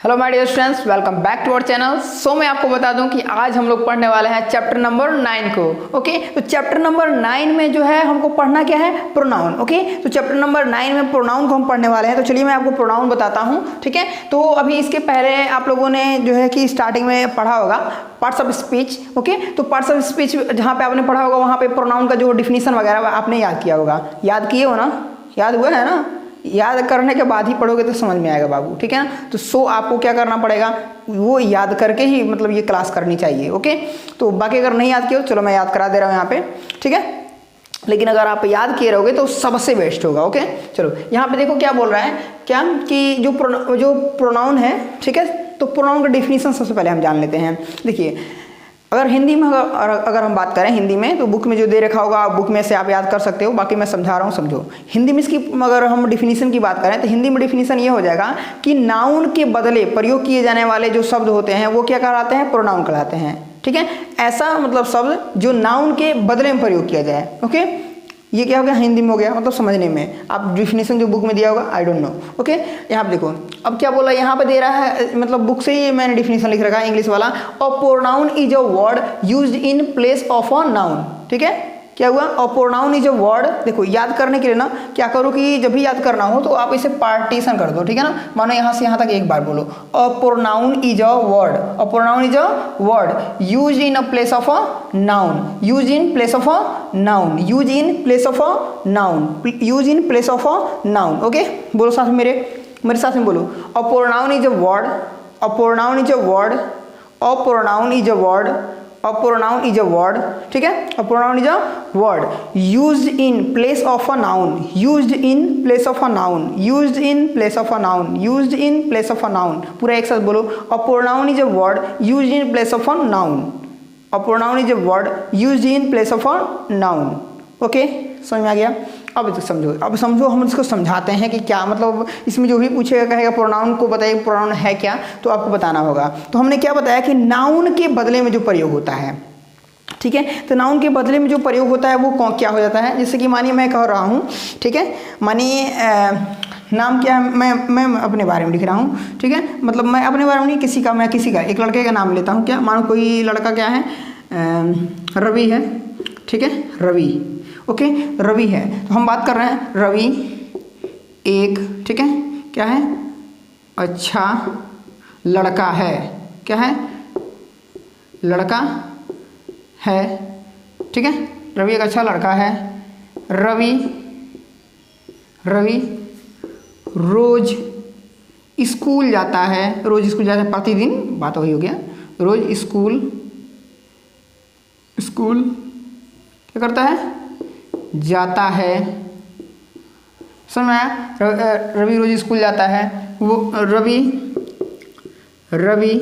Hello my dear students, welcome back to our channel. So मैं आपको बता दूं कि आज हम लोग पढ़ने वाले हैं चैप्टर नंबर 9 को। ओके, तो चैप्टर नंबर 9 में जो है हमको पढ़ना क्या है, प्रोनाउन। ओके, तो चैप्टर नंबर 9 में प्रोनाउन को हम पढ़ने वाले हैं। तो चलिए मैं आपको प्रोनाउन बताता हूं। ठीक है, तो अभी इसके पहले आप लोगों ने जो है कि स्टार्टिंग में पढ़ा होगा पार्ट्स ऑफ स्पीच। ओके, तो पार्ट्स ऑफ स्पीच जहाँ पे आपने पढ़ा होगा वहाँ पे प्रोनाउन का जो डिफिनीशन वगैरह आपने याद किया होगा। याद किए हो ना? याद हुआ है ना? याद करने के बाद ही पढ़ोगे तो समझ में आएगा बाबू। ठीक है ना? तो सो आपको क्या करना पड़ेगा, वो याद करके ही मतलब ये क्लास करनी चाहिए। ओके, तो बाकी अगर नहीं याद किया तो चलो मैं याद करा दे रहा हूँ यहाँ पे। ठीक है, लेकिन अगर आप याद किए रहोगे तो सबसे बेस्ट होगा। ओके, चलो यहाँ पे देखो क्या बोल रहा है, क्या कि जो प्रोनाउन है, ठीक है, तो प्रोनाउन का डिफिनीशन सबसे पहले हम जान लेते हैं। देखिए, अगर हिंदी में अगर हम बात करें हिंदी में, तो बुक में जो दे रखा होगा बुक में से आप याद कर सकते हो, बाकी मैं समझा रहा हूँ, समझो। हिंदी में इसकी अगर हम डिफिनीशन की बात करें तो हिंदी में डिफिनीशन ये हो जाएगा कि नाउन के बदले प्रयोग किए जाने वाले जो शब्द होते हैं वो क्या कहलाते हैं, प्रोनाउन कहलाते हैं। ठीक है, ऐसा मतलब शब्द जो नाउन के बदले में प्रयोग किया जाए। ओके, ये क्या हो गया, हिंदी में हो गया, मतलब समझने में। आप डिफिनेशन जो बुक में दिया होगा आई डोंट नो। ओके, यहाँ पे देखो अब क्या बोला, यहाँ पे दे रहा है, मतलब बुक से ही मैंने डिफिनेशन लिख रखा है इंग्लिश वाला। A pronoun is a word used in place of a noun. ठीक है, क्या हुआ, a pronoun is a word. देखो याद करने के लिए ना क्या करो कि जब भी याद करना हो तो आप इसे पार्टीशन कर दो। ठीक है ना, मानो यहाँ से यहाँ तक एक बार बोलो, a pronoun is a word, a pronoun is a word use in a place of a noun, use in place of a noun, use in place of a noun, use in place of a noun. Okay, बोलो साथ में, मेरे साथ में बोलो, a pronoun is a word, a pronoun is a word, a pronoun is a word, a pronoun is a word। ठीक है, a pronoun is a word used in place of a noun, used in place of a noun, used in place of a noun, used in place of a noun। पूरा एक साथ बोलो, a pronoun is a word used in place of a noun, a pronoun is a word used in place of a noun। Okay, समझ में आ गया? अब समझो, अब समझो, हम इसको समझाते हैं कि क्या मतलब इसमें जो भी पूछेगा कहेगा प्रोनाउन को बताइए, प्रोनाउन है क्या, तो आपको बताना होगा। तो हमने क्या बताया कि नाउन के बदले में जो प्रयोग होता है। ठीक है, तो नाउन के बदले में जो प्रयोग होता है वो क्या हो जाता है, जैसे कि मानिए मैं कह रहा हूँ, ठीक है, मानिए नाम क्या है, मैं अपने बारे में लिख रहा हूँ। ठीक है, मतलब मैं अपने बारे में नहीं, किसी का, मैं किसी का एक लड़के का नाम लेता हूँ। क्या मानो कोई लड़का क्या है, रवि है। ठीक है, रवि। ओके, रवि है, तो हम बात कर रहे हैं रवि एक, ठीक है, क्या है, अच्छा लड़का है। क्या है, लड़का है। ठीक है, रवि एक अच्छा लड़का है। रवि रोज स्कूल जाता है, रोज स्कूल जाता है, प्रतिदिन, बात वही हो गया, रोज स्कूल क्या करता है, जाता है। समझ में आया? रवि रोज स्कूल जाता है। वो रवि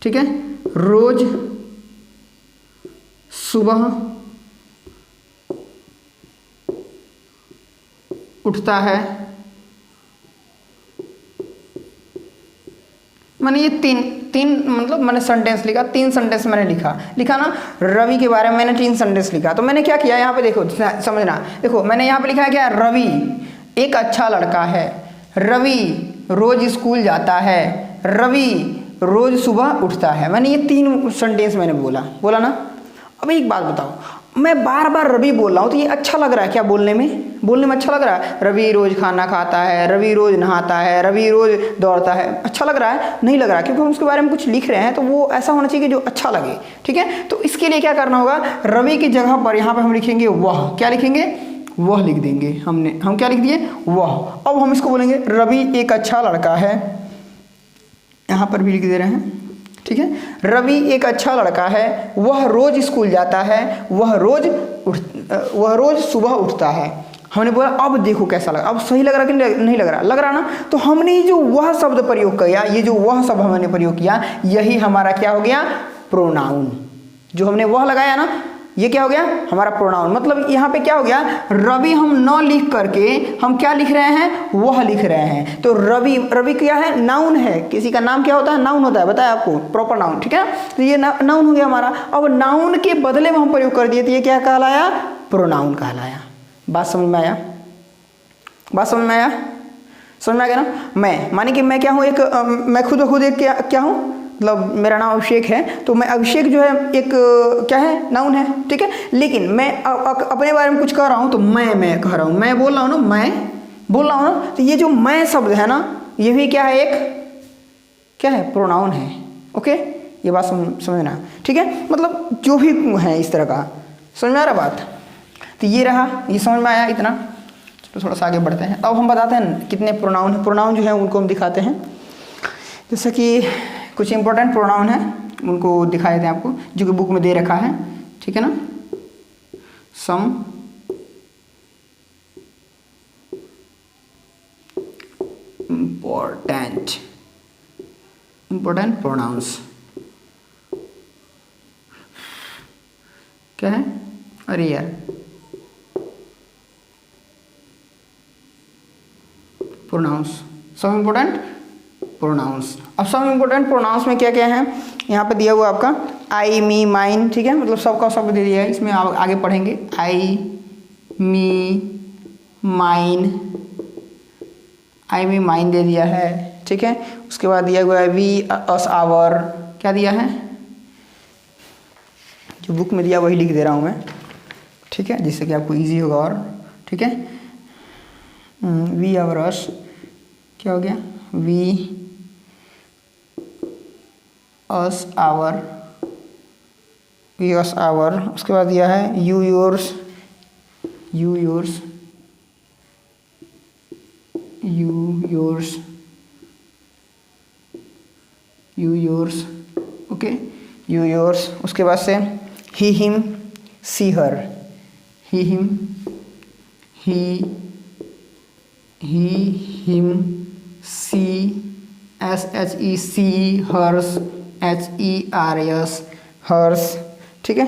ठीक है, रोज सुबह उठता है। मैंने ये तीन मतलब मैंने सेंटेंस लिखा, 3 सेंटेंस मैंने लिखा ना, रवि के बारे में मैंने 3 सेंटेंस लिखा। तो मैंने क्या किया यहाँ पे, देखो समझना, देखो मैंने यहाँ पे लिखा है क्या, रवि एक अच्छा लड़का है, रवि रोज स्कूल जाता है, रवि रोज सुबह उठता है। मैंने ये 3 सेंटेंस मैंने बोला ना। अब एक बात बताओ, मैं बार बार रवि बोल रहा हूँ तो ये अच्छा लग रहा है क्या, बोलने में अच्छा लग रहा है? रवि रोज खाना खाता है, रवि रोज नहाता है, रवि रोज दौड़ता है, अच्छा लग रहा है? नहीं लग रहा, क्योंकि हम उसके बारे में कुछ लिख रहे हैं तो वो ऐसा होना चाहिए कि जो अच्छा लगे। ठीक है, तो इसके लिए क्या करना होगा, रवि की जगह पर यहाँ पर हम लिखेंगे वह। क्या लिखेंगे, वह लिख देंगे। हम क्या लिख दिए, वह। अब हम इसको बोलेंगे रवि एक अच्छा लड़का है, यहाँ पर भी लिख दे रहे हैं। ठीक है, रवि एक अच्छा लड़का है, वह रोज स्कूल जाता है, वह रोज सुबह उठता है। हमने बोला अब देखो कैसा लगा, अब सही लग रहा कि नहीं लग रहा ना। तो हमने जो वह शब्द प्रयोग किया, ये जो वह शब्द हमने प्रयोग किया, यही हमारा क्या हो गया, प्रोनाउन। जो हमने वह लगाया ना, ये क्या हो गया, हमारा प्रोनाउन। मतलब यहाँ पे क्या हो गया, रवि हम न लिख करके हम क्या लिख रहे हैं, वह लिख रहे हैं। तो रवि क्या है, नाउन है। किसी का नाम क्या होता है, नाउन होता है, बताया आपको, प्रॉपर नाउन। ठीक है, तो ये नाउन हो गया हमारा। अब नाउन के बदले में हम प्रयोग कर दिए तो ये क्या कहलाया, प्रोनाउन कहलाया। बात समझ में आया? समझ में आ गया ना। मैं माने कि मैं क्या हूँ, एक मैं खुद ब खुद एक क्या हूँ, मतलब मेरा नाम अभिषेक है, तो मैं अभिषेक जो है एक क्या है, नाउन है, ठीक है। लेकिन मैं अपने बारे में कुछ कह रहा हूँ तो मैं कह रहा हूँ, मैं बोल रहा हूँ ना, मैं बोल रहा हूँ ना, तो ये जो मैं शब्द है ना, ये भी क्या है, एक क्या है, प्रोनाउन है। ओके, ये बात समझना, ठीक है। मतलब जो भी है इस तरह का, समझ में आ रहा बात। तो ये रहा, ये समझ में आया इतना। तो थोड़ा सा आगे बढ़ते हैं। अब हम बताते हैं कितने प्रोनाउन है। प्रोनाउन जो है उनको हम दिखाते हैं, जैसे कि कुछ इंपॉर्टेंट प्रोनाउन है उनको दिखा देते हैं आपको, जो कि बुक में दे रखा है, ठीक है ना। सम इंपॉर्टेंट प्रोनाउंस क्या है, अरे यार प्रोनाउंस, सम इम्पोर्टेंट प्रोनाउंस। अब सम इम्पोर्टेंट प्रोनाउंस में क्या क्या है, यहाँ पे दिया हुआ आपका आई, मी, माइन, ठीक है, मतलब सबका सब दे दिया है, इसमें आप आगे पढ़ेंगे। आई, मी, माइन, आई, मी, माइन दे दिया है, ठीक है। उसके बाद दिया हुआ है वी, अस, आवर, क्या दिया है, जो बुक में दिया वही लिख दे रहा हूँ मैं, ठीक है, जिससे कि आपको इजी होगा और, ठीक है। वी, आवर, अस, क्या हो गया, we, us, our, we, us, our. उसके बाद दिया है you, yours, you, yours, you, yours, you, yours, okay, you, yours. उसके बाद से he, him, she, her, he, him, he, him, she, S, H, E, she, hers, H, E, R, S, hers, ठीक है।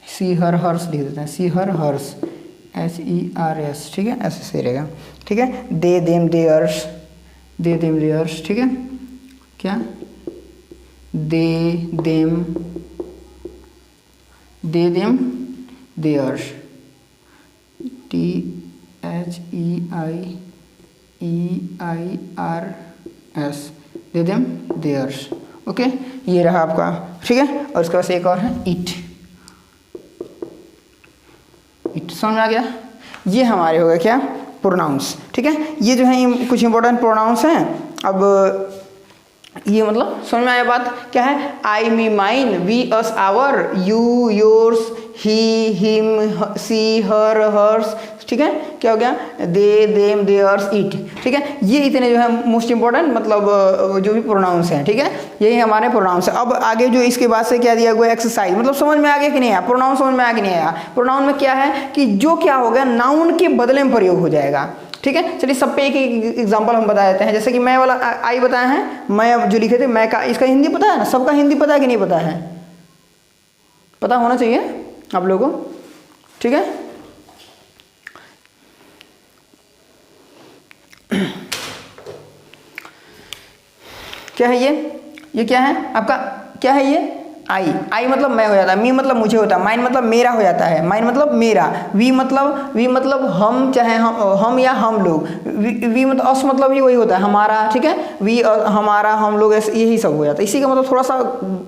She, her, hers लिख देते हैं, she, her, hers, H, E, R, S, ठीक है, ऐसे सही रहेगा, ठीक है। दे, them, theirs, they, them, theirs, ठीक है, क्या, they, them, they, them, theirs, T, H, E, I, R, S, they, them, theirs, okay. ये रहा आपका, ठीक है। और उसके बाद एक और है इट, इट, समझ में आ गया। ये हमारे हो गए क्या, प्रोनाउंस, ठीक है। ये जो है कुछ इंपॉर्टेंट प्रोनाउंस हैं। अब ये मतलब समझ में आया बात, क्या है, I, me, mine, we, us, our, you, yours, he, him, she, her, hers, ठीक है, क्या हो गया, दे, देम, देयर्स, इट, ठीक है। ये इतने जो है मोस्ट इंपॉर्टेंट मतलब जो भी प्रोनाउंस हैं, ठीक है, यही हमारे प्रोनाउंस है। अब आगे जो इसके बाद से क्या दिया हुआ है, एक्सरसाइज, मतलब समझ में आ गया कि नहीं आया, प्रोनाउन समझ में आ गया कि नहीं आया। प्रोनाउन में क्या है कि जो क्या हो गया, नाउन के बदले में प्रयोग हो जाएगा, ठीक है। चलिए सब पे एक एग्जांपल हम बता देते हैं। जैसे कि मैं वाला आई बताए हैं, मैं जो लिखे थे, मैं का, इसका हिंदी पता है ना, सबका हिंदी पता है कि नहीं पता है, पता होना चाहिए आप लोगों को, ठीक है। क्या है ये क्या है आपका, क्या है ये, आई, आई मतलब मैं हो जाता है, मी मतलब मुझे होता है, माइन मतलब मेरा हो जाता है, माइन मतलब मेरा, वी मतलब हम, चाहे हम या हम लोग, वी मतलब अस मतलब ही वही होता है, हमारा, ठीक है, वी हमारा, हम लोग, यही सब हो जाता है। इसी का मतलब थोड़ा सा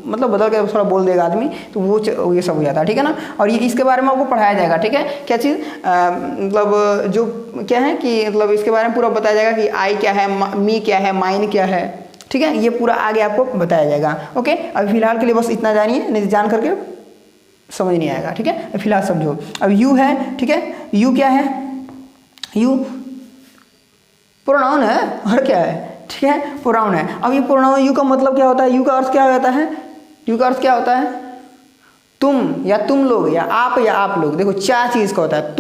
मतलब बदल के थोड़ा बोल देगा आदमी तो वो ये सब हो जाता है, ठीक है ना। और ये इसके बारे में आपको पढ़ाया जाएगा, ठीक है, क्या चीज़, मतलब जो क्या है कि मतलब इसके बारे में पूरा बताया जाएगा कि आई क्या है, मी क्या है, माइन क्या है, ठीक है, ये पूरा आगे आपको बताया जाएगा। ओके, अभी फिलहाल के लिए बस इतना जानिए, नहीं जान करके समझ नहीं आएगा, ठीक है, फिलहाल समझो। अब यू है, ठीक है, यू क्या है, यू प्रोनाउन है, और क्या है, ठीक है, प्रोनाउन है। अब ये प्रोनाउन, यू का मतलब क्या होता है, यू का अर्थ क्या होता है, यू का अर्थ क्या होता है, तुम या तुम लोग या आप लोग। देखो 4 चीज़ का होता है,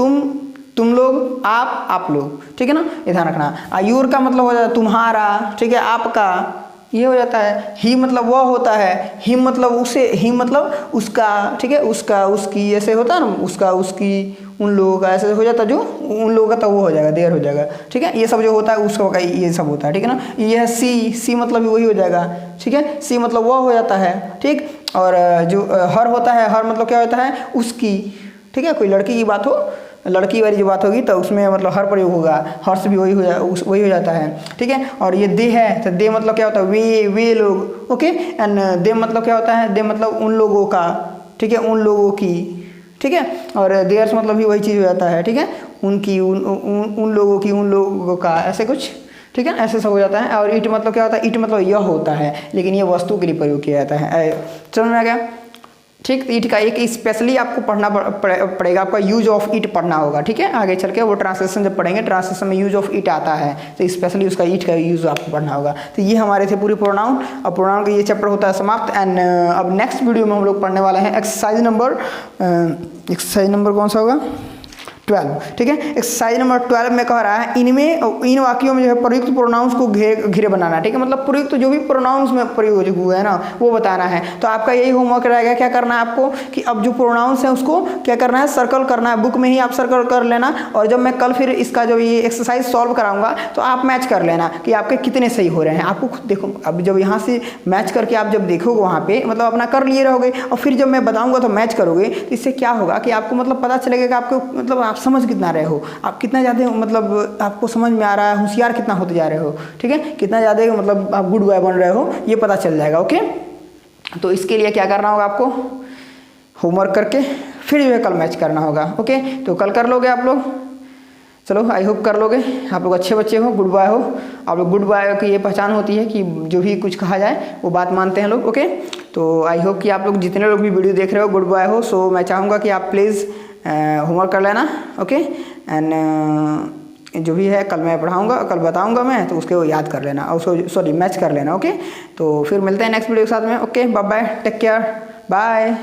तुम लोग, आप लोग, ठीक है ना, ये ध्यान रखना। यूर का मतलब हो जाता है तुम्हारा, ठीक है, आपका, ये हो जाता है। ही मतलब वह होता है, हिम मतलब उसे, हिम मतलब उसका, ठीक है, उसका, उसकी, ऐसे होता है ना, उसका, उसकी, उन लोगों का, ऐसे हो जाता है, जो उन लोगों का तो वो हो जाएगा, देर हो जाएगा, ठीक है। ये सब जो होता है उसका का ये सब होता है, ठीक है ना। ये है सी मतलब भी वही हो जाएगा, ठीक है, सी मतलब वह हो जाता है, ठीक। और जो हर होता है, हर मतलब क्या होता है, उसकी, ठीक है, कोई लड़की की बात हो लड़की वाली जो बात होगी तो उसमें मतलब हर प्रयोग होगा, हर्ष भी वही हो जाता है, ठीक है। और ये दे है तो दे मतलब क्या होता है, वे लोग, ओके। एंड दे मतलब क्या होता है, दे मतलब उन लोगों का, ठीक है, उन लोगों की, ठीक है। और देयर्स मतलब भी वही चीज़ हो जाता है, ठीक है, उनकी, उन लोगों की, उन लोगों का, ऐसे कुछ, ठीक है, ऐसे सब हो जाता है। और इट मतलब क्या होता है, इट मतलब यह होता है, लेकिन ये वस्तु के लिए प्रयोग किया जाता है। समझ में आ गया, ठीक। इट का एक स्पेशली आपको पढ़ना पड़ेगा, आपका यूज ऑफ इट पढ़ना होगा, ठीक है। आगे चल के वो ट्रांसलेशन जब पढ़ेंगे, ट्रांसलेशन में यूज ऑफ इट आता है तो स्पेशली उसका इट का यूज आपको पढ़ना होगा। तो ये हमारे थे पूरे प्रोनाउन। अब प्रोनाउन का ये चैप्टर होता है समाप्त। एंड अब नेक्स्ट वीडियो में हम लोग पढ़ने वाले हैं एक्सरसाइज नंबर कौन सा होगा, 12, ठीक है। एक्सरसाइज नंबर 12 में कह रहा है इनमें, इन वाक्यों में जो है प्रयुक्त प्रोनाउंस को घिरे बनाना, ठीक है। मतलब प्रयुक्त जो भी प्रोनाउंस में प्रयोग हुए हैं ना वो बताना है। तो आपका यही होमवर्क रहेगा, क्या करना है आपको कि अब जो प्रोनाउंस है उसको क्या करना है, सर्कल करना है, बुक में ही आप सर्कल कर लेना। और जब मैं कल फिर इसका जो ये एक्सरसाइज सॉल्व कराऊंगा तो आप मैच कर लेना कि आपके कितने सही हो रहे हैं। आपको खुद देखो, अब जब यहाँ से मैच करके आप जब देखोगे वहाँ पे मतलब अपना कर लिए रहोगे, और फिर जब मैं बताऊँगा तो मैच करोगे, तो इससे क्या होगा कि आपको मतलब पता चलेगा कि आपको मतलब आप समझ कितना रहे हो, आप कितना ज़्यादा मतलब आपको समझ में आ रहा है, होशियार कितना होते जा रहे हो, ठीक है, कितना ज़्यादा मतलब आप गुड बॉय बन रहे हो, ये पता चल जाएगा, ओके। तो इसके लिए क्या करना होगा आपको, होमवर्क करके फिर जो है कल मैच करना होगा, ओके। तो कल कर लोगे आप लोग, चलो आई होप कर लोगे। आप लोग अच्छे बच्चे हो, गुड बॉय हो। आप लोग गुड बॉय की ये पहचान होती है कि जो भी कुछ कहा जाए वो बात मानते हैं लोग, ओके। तो आई होप कि आप लोग जितने लोग भी वीडियो देख रहे हो गुड बॉय हो। सो मैं चाहूँगा कि आप प्लीज़ होमवर्क कर लेना, ओके। एंड जो भी है कल मैं पढ़ाऊँगा, कल बताऊँगा मैं, तो उसके वो याद कर लेना, और सॉरी मैच कर लेना, ओके। तो फिर मिलते हैं नेक्स्ट वीडियो के साथ में, okay. Bye bye, take care, bye.